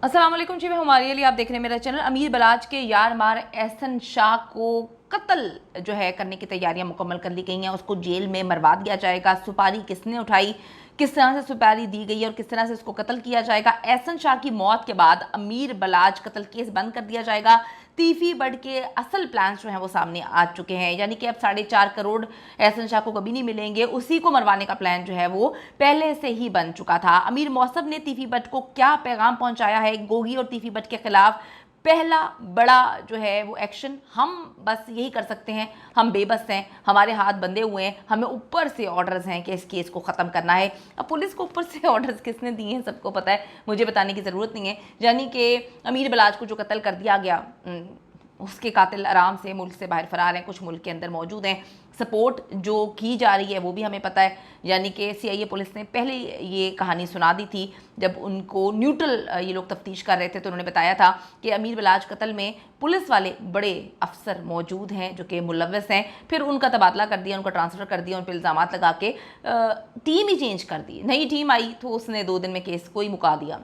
अस्सलाम वालेकुम जी, मैं हमारे लिए आप देख रहे हैं मेरा चैनल। अमीर बलाच के यार मार एहसन शाह को कत्ल जो है करने की तैयारियां मुकम्मल कर ली गई हैं। उसको जेल में मरवा दिया जाएगा। सुपारी किसने उठाई, किस तरह से सुपारी दी गई है और किस तरह से उसको कत्ल किया जाएगा। एहसन शाह की मौत के बाद अमीर बलाच कत्ल केस बंद कर दिया जाएगा। तीफी बड के असल प्लान्स जो हैं वो सामने आ चुके हैं, यानी कि अब 4.5 करोड़ एहसन शाह को कभी नहीं मिलेंगे। उसी को मरवाने का प्लान जो है वो पहले से ही बन चुका था। अमीर मौसम ने तीफी बट को क्या पैगाम पहुंचाया है गोगी और तीफी बट के खिलाफ, पहला बड़ा जो है वो एक्शन, हम बस यही कर सकते हैं, हम बेबस हैं, हमारे हाथ बंधे हुए हैं, हमें ऊपर से ऑर्डर्स हैं कि इस केस को ख़त्म करना है। अब पुलिस को ऊपर से ऑर्डर्स किसने दिए हैं सबको पता है, मुझे बताने की ज़रूरत नहीं है। यानी कि अमीर बलाच को जो कत्ल कर दिया गया, उसके कातिल आराम से मुल्क से बाहर फरार हैं, कुछ मुल्क के अंदर मौजूद हैं। सपोर्ट जो की जा रही है वो भी हमें पता है, यानी कि CIA पुलिस ने पहले ये कहानी सुना दी थी जब उनको न्यूट्रल ये लोग तफ्तीश कर रहे थे, तो उन्होंने बताया था कि अमीर बलाच कत्ल में पुलिस वाले बड़े अफसर मौजूद हैं जो कि मुलव्वस हैं। फिर उनका तबादला कर दिया, उनका ट्रांसफ़र कर दिया, उन पर इल्ज़ाम लगा के टीम ही चेंज कर दी। नई टीम आई तो उसने 2 दिन में केस को ही मुका दिया,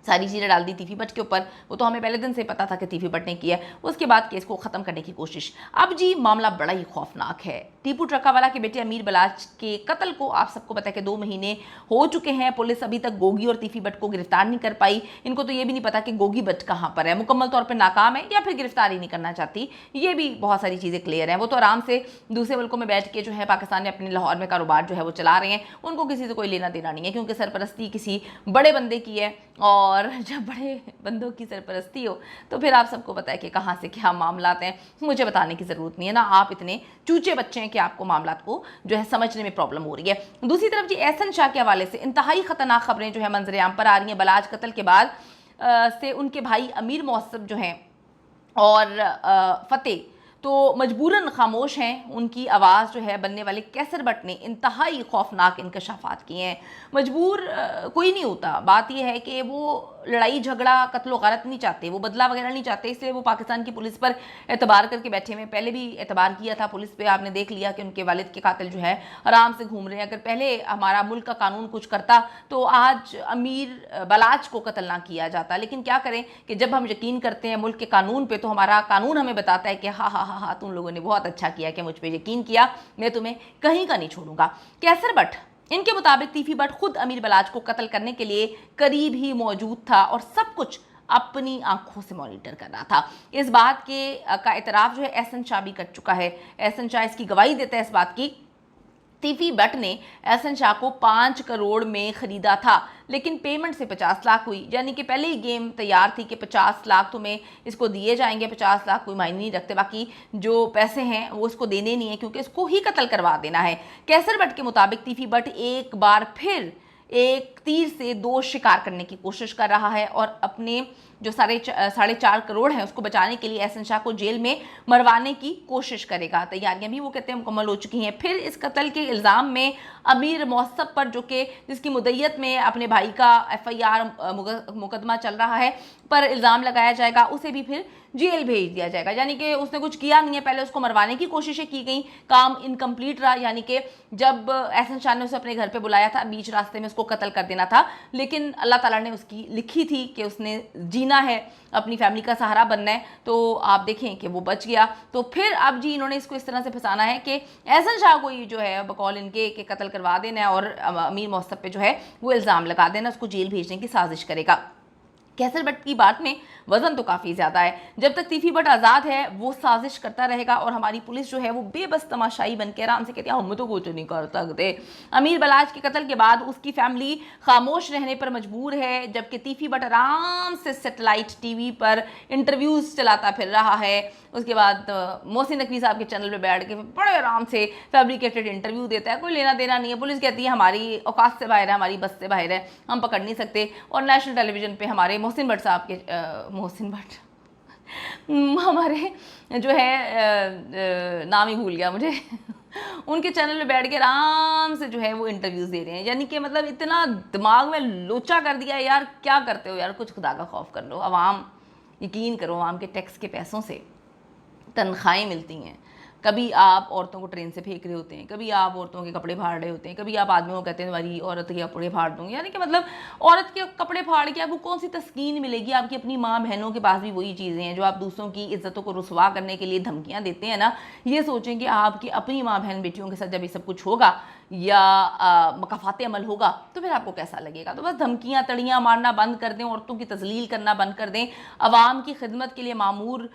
सारी चीज़ें डाल दी तीफी बट के ऊपर। वो तो हमें पहले दिन से पता था कि तीफी बट ने किया है। उसके बाद केस को ख़त्म करने की कोशिश। अब जी मामला बड़ा ही खौफनाक है। टीपू ट्रकावाला के बेटे अमीर बलाच के कत्ल को आप सबको पता है कि 2 महीने हो चुके हैं। पुलिस अभी तक गोगी और तीफी बट को गिरफ्तार नहीं कर पाई। इनको तो ये भी नहीं पता कि गोगी बट कहाँ पर है, मुकम्मल तौर पर नाकाम है या फिर गिरफ्तार ही नहीं करना चाहती। ये भी बहुत सारी चीज़ें क्लियर हैं। वो तो आराम से दूसरे मुल्कों में बैठ के जो है पाकिस्तान में अपने लाहौर में कारोबार जो है वो चला रहे हैं। उनको किसी से कोई लेना देना नहीं है, क्योंकि सरपरस्ती किसी बड़े बंदे की है, और जब बड़े बंदों की सरपरस्ती हो तो फिर आप सबको पता है कि कहाँ से क्या मामला हैं। मुझे बताने की ज़रूरत नहीं है ना, आप इतने चूचे बच्चे हैं कि आपको मामला को जो है समझने में प्रॉब्लम हो रही है। दूसरी तरफ जी एहसन शाह के हवाले से इंतहाई ख़तरनाक खबरें जो है मंजरेआम पर आ रही हैं। बलाच कत्ल के बाद से उनके भाई अमीर मौसम जो हैं और फ़तेह तो मजबूरन खामोश हैं। उनकी आवाज़ जो है बनने वाले कैसर बट ने इंतहाई खौफनाक इंकशाफात किए हैं। मजबूर कोई नहीं होता, बात यह है कि वो लड़ाई झगड़ा कत्लो गारत नहीं चाहते, वो बदला वगैरह नहीं चाहते, इसलिए वो पाकिस्तान की पुलिस पर एतबार करके बैठे हुए। पहले भी एतबार किया था पुलिस पे, आपने देख लिया कि उनके वालिद के कातिल जो है आराम से घूम रहे हैं। अगर पहले हमारा मुल्क का कानून कुछ करता तो आज अमीर बलाच को कत्ल ना किया जाता। लेकिन क्या करें कि जब हम यकीन करते हैं मुल्क के कानून पे, तो हमारा कानून हमें बताता है कि हाँ हाँ हाँ हाँ, तुम लोगों ने बहुत अच्छा किया कि मुझ पर यकीन किया, मैं तुम्हें कहीं का नहीं छोड़ूंगा। कैसर बट इनके मुताबिक तीफी बट खुद अमीर बलाच को कत्ल करने के लिए करीब ही मौजूद था और सब कुछ अपनी आंखों से मॉनिटर कर रहा था। इस बात के का इतराफ जो है एहसन शाह भी कर चुका है। एहसन शाह इसकी गवाही देता है इस बात की। तीफी बट ने एहसन शाह को 5 करोड़ में ख़रीदा था, लेकिन पेमेंट से 50 लाख हुई। यानी कि पहले ही गेम तैयार थी कि 50 लाख तुम्हें इसको दिए जाएंगे, 50 लाख कोई मायने नहीं रखते, बाकी जो पैसे हैं वो इसको देने नहीं है क्योंकि इसको ही कत्ल करवा देना है। कैसर बट के मुताबिक तीफी बट एक बार फिर एक तीर से 2 शिकार करने की कोशिश कर रहा है और अपने जो 4.5 करोड़ हैं उसको बचाने के लिए एहसन शाह को जेल में मरवाने की कोशिश करेगा। तैयारियां भी वो कहते हैं मुकम्मल हो चुकी हैं। फिर इस कत्ल के इल्ज़ाम में अमीर मौसम पर, जो कि जिसकी मुद्दत में अपने भाई का FIR मुकदमा चल रहा है, पर इल्ज़ाम लगाया जाएगा, उसे भी फिर जेल भेज दिया जाएगा। यानी कि उसने कुछ किया नहीं है, पहले उसको मरवाने की कोशिशें की गई, काम इनकम्प्लीट रहा। यानी कि जब एहसन शाह ने उसे अपने घर पे बुलाया था, बीच रास्ते में उसको कत्ल कर देना था, लेकिन अल्लाह ताला ने उसकी लिखी थी कि उसने जीना है, अपनी फैमिली का सहारा बनना है, तो आप देखें कि वो बच गया। तो फिर अब जी इन्होंने इसको इस तरह से फंसाना है कि एहसन शाह को ही जो है बकौल इनके के कत्ल करवा देना है और अमीर मौसम पे जो है वो इल्ज़ाम लगा देना, उसको जेल भेजने की साजिश करेगा। कैसर बट की बात में वजन तो काफ़ी ज़्यादा है। जब तक तीफी बट आज़ाद है वो साजिश करता रहेगा और हमारी पुलिस जो है वो बेबस तमाशाई बन के आराम से कहती है हम तो कुछ नहीं कर सकते। अमीर बलाच के कत्ल के बाद उसकी फैमिली खामोश रहने पर मजबूर है, जबकि तीफी बट आराम से सैटेलाइट TV पर इंटरव्यूज़ चलाता फिर रहा है। उसके बाद मोहसिन नकवी साहब के चैनल पर बैठ के बड़े आराम से फैब्रिकेटेड इंटरव्यू देता है, कोई लेना देना नहीं है। पुलिस कहती है हमारी औकात से बाहर है, हमारी बस से बाहर है, हम पकड़ नहीं सकते। और नेशनल टेलीविज़न पे हमारे मोहसिन भट्ट साहब के मोहसिन भट्ट हमारे जो है नाम ही भूल गया मुझे उनके चैनल पे बैठ के आराम से जो है वो इंटरव्यूज़ दे रहे हैं। यानी कि मतलब इतना दिमाग में लोचा कर दिया है यार, क्या करते हो यार, कुछ खुदा का खौफ कर लो। अवाम, यकीन करो, अवाम के टैक्स के पैसों से तनख्वाहें मिलती हैं, कभी आप औरतों को ट्रेन से फेंक रहे होते हैं, कभी आप औरतों के कपड़े फाड़ रहे होते हैं, कभी आप आदमियों को कहते हैं तुम्हारी औरत के कपड़े फाड़ दूंगी। यानी कि मतलब औरत के कपड़े फाड़ के आपको कौन सी तस्कीन मिलेगी? आपकी अपनी माँ बहनों के पास भी वही चीज़ें हैं जो आप दूसरों की इज्जतों को रुसवा करने के लिए धमकियाँ देते हैं ना। ये सोचें कि आपकी अपनी माँ बहन बेटियों के साथ जब ये सब कुछ होगा या मकाफात अमल होगा तो फिर आपको कैसा लगेगा? तो बस धमकियाँ तड़ियाँ मारना बंद कर दें, औरतों की तजलील करना बंद कर दें, अवाम की खिदमत के लिए मामूर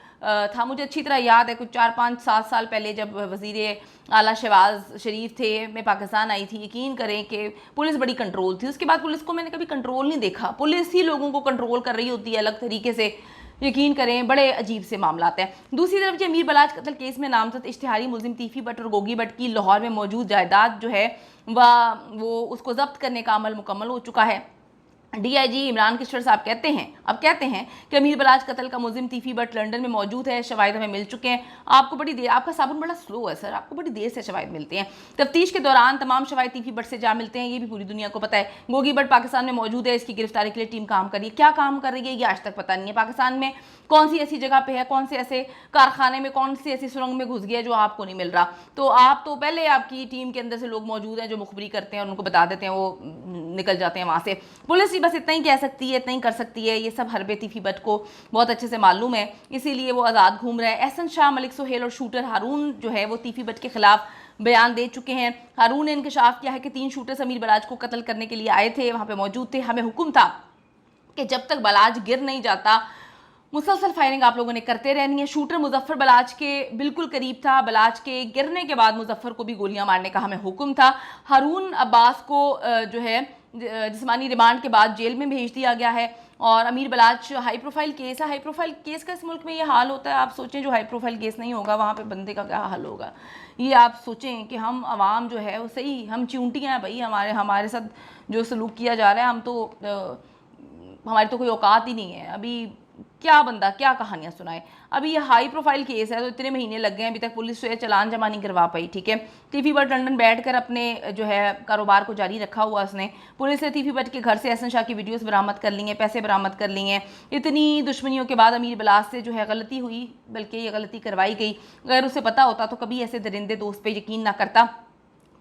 था। मुझे अच्छी तरह याद है कुछ 4-5-7 साल पहले जब वज़ीर आला शहबाज शरीफ थे, मैं पाकिस्तान आई थी, यकीन करें कि पुलिस बड़ी कंट्रोल थी। उसके बाद पुलिस को मैंने कभी कंट्रोल नहीं देखा, पुलिस ही लोगों को कंट्रोल कर रही होती है अलग तरीके से। यकीन करें बड़े अजीब से मामला हैं। दूसरी तरफ जो अमीर बलाच कत्ल केस में नामजद इश्तिहारी मुलजिम तीफी भट्ट और गोगी भट्ट की लाहौर में मौजूद जायदाद जो है वो उसको जब्त करने का अमल मुकम्मल हो चुका है। डीआईजी इमरान किशोर साहब कहते हैं कि अमीर बलाच कत्ल का मुलजिम तीफी भट्ट लंदन में मौजूद है, शवाहिद हमें मिल चुके हैं। आपको बड़ी देर, आपका साबुन बड़ा स्लो है सर, आपको बड़ी देर से शवाहिद मिलते हैं। तफ्तीश के दौरान तमाम शवाहिद तीफी भट्ट से जा मिलते हैं, ये भी पूरी दुनिया को पता है। गोगी भट्ट पाकिस्तान में मौजूद है, इसकी गिरफ्तारी के लिए टीम काम कर रही है। क्या काम कर रही है ये आज तक पता नहीं है। पाकिस्तान में कौन सी ऐसी जगह पे है, कौन से ऐसे कारखाने में, कौन सी ऐसी सुरंग में घुस गया जो आपको नहीं मिल रहा। तो आप तो पहले आपकी टीम के अंदर से लोग मौजूद हैं जो मुखबरी करते हैं और उनको बता देते हैं, वो निकल जाते हैं वहाँ से। पुलिस ही बस इतना ही कह सकती है, इतना ही कर सकती है। ये सब हरबे तीफी भट्ट को बहुत अच्छे से मालूम है, इसीलिए वो आज़ाद घूम रहा है। एहसन शाह, मलिक सुहेल और शूटर हारून जो है वो तीफी भट्ट के खिलाफ बयान दे चुके हैं। हारून ने इंकशाफ किया है कि 3 शूटर्स अमीर बलाच को कत्ल करने के लिए आए थे, वहाँ पे मौजूद थे। हमें हुक्म था कि जब तक बलाच गिर नहीं जाता मुसलसल फायरिंग आप लोगों ने करते रहनी है। शूटर मुजफ्फर बलाच के बिल्कुल करीब था, बलाच के गिरने के बाद मुजफ्फर को भी गोलियां मारने का हमें हुक्म था। हारून अब्बास को जो है जिस्मानी रिमांड के बाद जेल में भेज दिया गया है। और अमीर बलाच हाई प्रोफाइल केस है, हाई प्रोफाइल केस का इस मुल्क में ये हाल होता है। आप सोचें जो हाई प्रोफाइल केस नहीं होगा वहाँ पे बंदे का क्या हाल होगा। ये आप सोचें कि हम आवाम जो है वो सही, हम चिंटियाँ हैं भाई, हमारे साथ जो सलूक किया जा रहा है, हम तो हमारी तो कोई औकात ही नहीं है। अभी क्या बंदा क्या कहानियां सुनाए। अभी ये हाई प्रोफाइल केस है तो इतने महीने लग गए हैं, अभी तक पुलिस से चालान जमा नहीं करवा पाई। ठीक है, तीफी भट्ट लंदन बैठकर अपने जो है कारोबार को जारी रखा हुआ उसने। पुलिस ने तीफी भट्ट के घर से एहसन शाह की वीडियोस बरामद कर ली हैं, पैसे बरामद कर लिए हैं। इतनी दुश्मनियों के बाद अमीर बलाच से जो है गलती हुई, बल्कि ये गलती करवाई गई। अगर उसे पता होता तो कभी ऐसे दरिंदे दोस्त पे यकीन ना करता।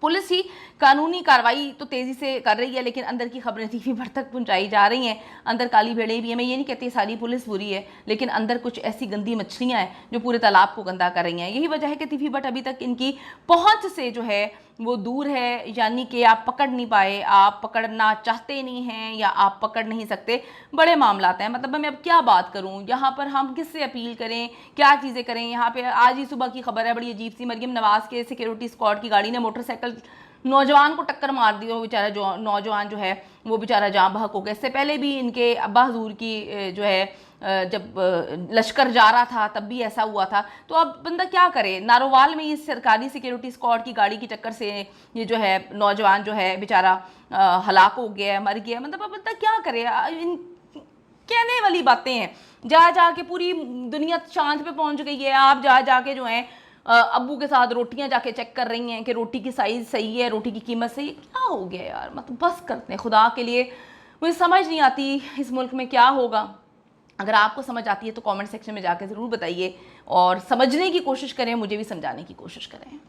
पुलिस ही कानूनी कार्रवाई तो तेज़ी से कर रही है, लेकिन अंदर की खबरें तीफी भट्ट तक पहुंचाई जा रही हैं। अंदर काली भेड़ें भी हैं। मैं ये नहीं कहती सारी पुलिस बुरी है, लेकिन अंदर कुछ ऐसी गंदी मछलियां हैं जो पूरे तालाब को गंदा कर रही हैं। यही वजह है कि तीफी भट्ट अभी तक इनकी पहुंच से जो है वो दूर है, यानी कि आप पकड़ नहीं पाए, आप पकड़ना चाहते नहीं हैं या आप पकड़ नहीं सकते। बड़े मामला हैं। मतलब मैं अब क्या बात करूं, यहाँ पर हम किससे अपील करें, क्या चीज़ें करें। यहाँ पे आज ही सुबह की खबर है बड़ी अजीब सी, मरियम नवाज के सिक्योरिटी स्क्वाड की गाड़ी ने मोटरसाइकिल नौजवान को टक्कर मार दी और बेचारा जो नौजवान जो है वो बेचारा जाँ बहक हो गया। इससे पहले भी इनके अब्बा हजूर की जो है जब लश्कर जा रहा था तब भी ऐसा हुआ था। तो अब बंदा क्या करे। नारोवाल में इस सरकारी सिक्योरिटी स्क्वाड की गाड़ी की टक्कर से ये जो है नौजवान जो है बेचारा हलाक हो गया, मर गया। मतलब अब बंदा क्या करे। इन कहने वाली बातें हैं। जा जाके पूरी दुनिया चांद पे पहुंच गई है, आप जा जाके जो है अब्बू के साथ रोटियां जाके चेक कर रही हैं कि रोटी की साइज़ सही है, रोटी की कीमत सही है। क्या हो गया यार, मतलब बस करते हैं खुदा के लिए। मुझे समझ नहीं आती इस मुल्क में क्या होगा। अगर आपको समझ आती है तो कमेंट सेक्शन में जाके ज़रूर बताइए और समझने की कोशिश करें, मुझे भी समझाने की कोशिश करें।